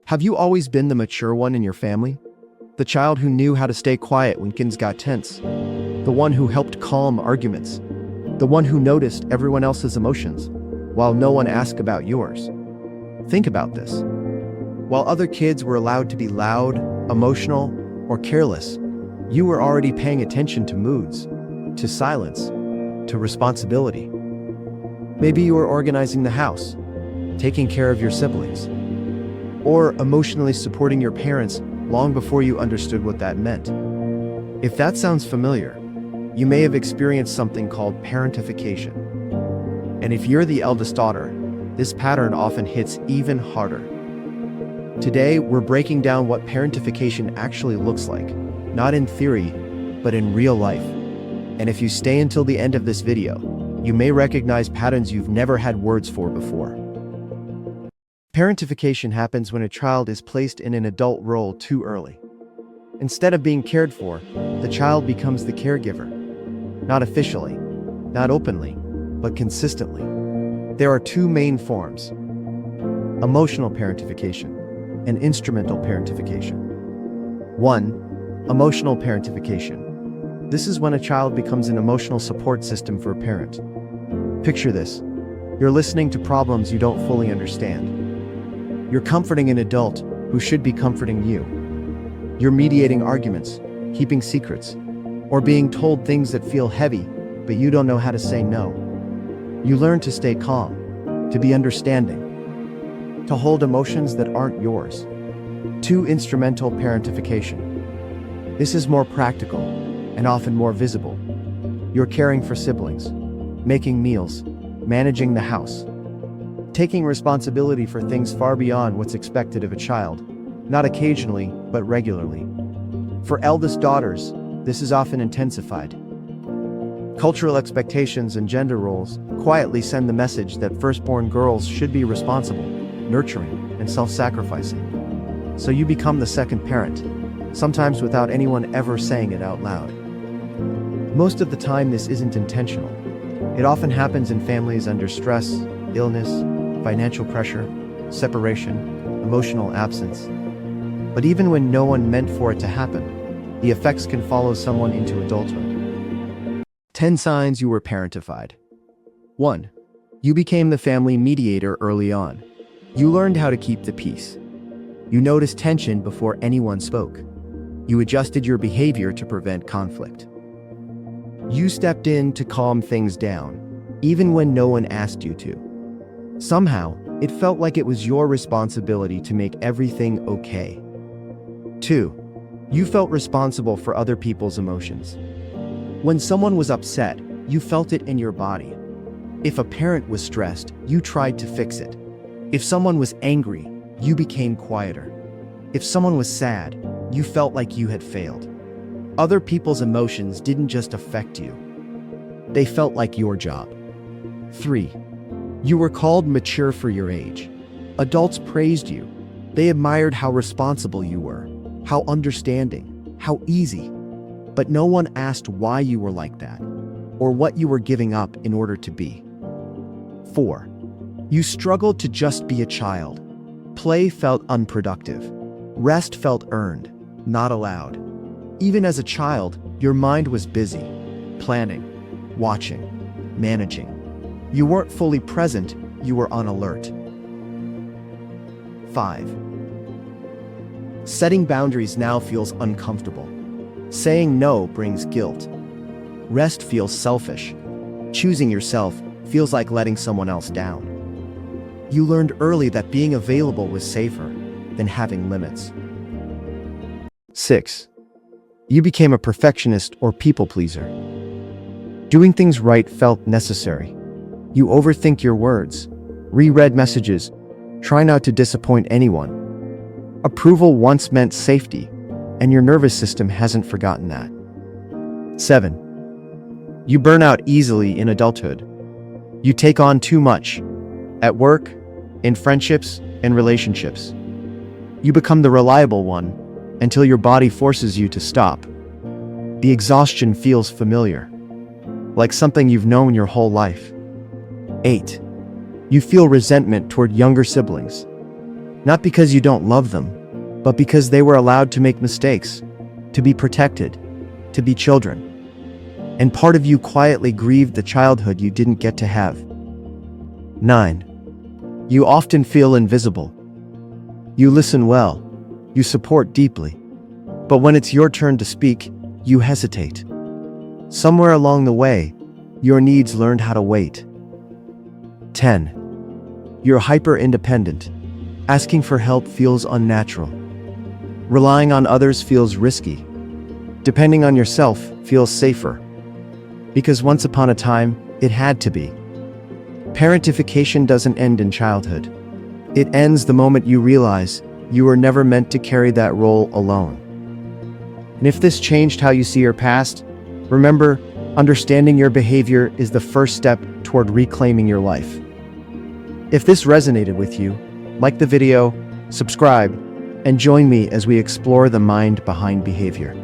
Have you always been the mature one in your family? The child who knew how to stay quiet when things got tense? The one who helped calm arguments? The one who noticed everyone else's emotions, while no one asked about yours? Think about this. While other kids were allowed to be loud, emotional, or careless, you were already paying attention to moods, to silence, to responsibility. Maybe you were organizing the house, taking care of your siblings, or emotionally supporting your parents long before you understood what that meant. If that sounds familiar, you may have experienced something called parentification. And if you're the eldest daughter, this pattern often hits even harder. Today, we're breaking down what parentification actually looks like, not in theory, but in real life. And if you stay until the end of this video, you may recognize patterns you've never had words for before. Parentification happens when a child is placed in an adult role too early. Instead of being cared for, the child becomes the caregiver. Not officially, not openly, but consistently. There are two main forms: emotional parentification and instrumental parentification. 1. Emotional parentification. This is when a child becomes an emotional support system for a parent. Picture this. You're listening to problems you don't fully understand. You're comforting an adult who should be comforting you. You're mediating arguments, keeping secrets, or being told things that feel heavy, but you don't know how to say no. You learn to stay calm, to be understanding, to hold emotions that aren't yours. 2. Instrumental parentification. This is more practical and often more visible. You're caring for siblings, making meals, managing the house, taking responsibility for things far beyond what's expected of a child, not occasionally, but regularly. For eldest daughters, this is often intensified. Cultural expectations and gender roles quietly send the message that firstborn girls should be responsible, nurturing, and self-sacrificing. So you become the second parent, sometimes without anyone ever saying it out loud. Most of the time, this isn't intentional. It often happens in families under stress, illness, financial pressure, separation, emotional absence. But even when no one meant for it to happen, the effects can follow someone into adulthood. 10 signs you were parentified. 1. You became the family mediator early on. You learned how to keep the peace. You noticed tension before anyone spoke. You adjusted your behavior to prevent conflict. You stepped in to calm things down, even when no one asked you to. Somehow, it felt like it was your responsibility to make everything okay. 2. You felt responsible for other people's emotions. When someone was upset, you felt it in your body. If a parent was stressed, you tried to fix it. If someone was angry, you became quieter. If someone was sad, you felt like you had failed. Other people's emotions didn't just affect you. They felt like your job. 3. You were called mature for your age. Adults praised you. They admired how responsible you were, how understanding, how easy. But no one asked why you were like that, or what you were giving up in order to be. 4. You struggled to just be a child. Play felt unproductive. Rest felt earned, not allowed. Even as a child, your mind was busy, planning, watching, managing. You weren't fully present, you were on alert. 5. Setting boundaries now feels uncomfortable. Saying no brings guilt. Rest feels selfish. Choosing yourself feels like letting someone else down. You learned early that being available was safer than having limits. 6. You became a perfectionist or people pleaser. Doing things right felt necessary. You overthink your words, reread messages, try not to disappoint anyone. Approval once meant safety, and your nervous system hasn't forgotten that. 7. You burn out easily in adulthood. You take on too much, at work, in friendships, and relationships. You become the reliable one until your body forces you to stop. The exhaustion feels familiar, like something you've known your whole life. 8. You feel resentment toward younger siblings. Not because you don't love them, but because they were allowed to make mistakes, to be protected, to be children. And part of you quietly grieved the childhood you didn't get to have. 9. You often feel invisible. You listen well, you support deeply, but when it's your turn to speak, you hesitate. Somewhere along the way, your needs learned how to wait. 10. You're hyper-independent. Asking for help feels unnatural. Relying on others feels risky. Depending on yourself feels safer. Because once upon a time, it had to be. Parentification doesn't end in childhood. It ends the moment you realize you were never meant to carry that role alone. And if this changed how you see your past, remember, understanding your behavior is the first step toward reclaiming your life. If this resonated with you, like the video, subscribe, and join me as we explore the mind behind behavior.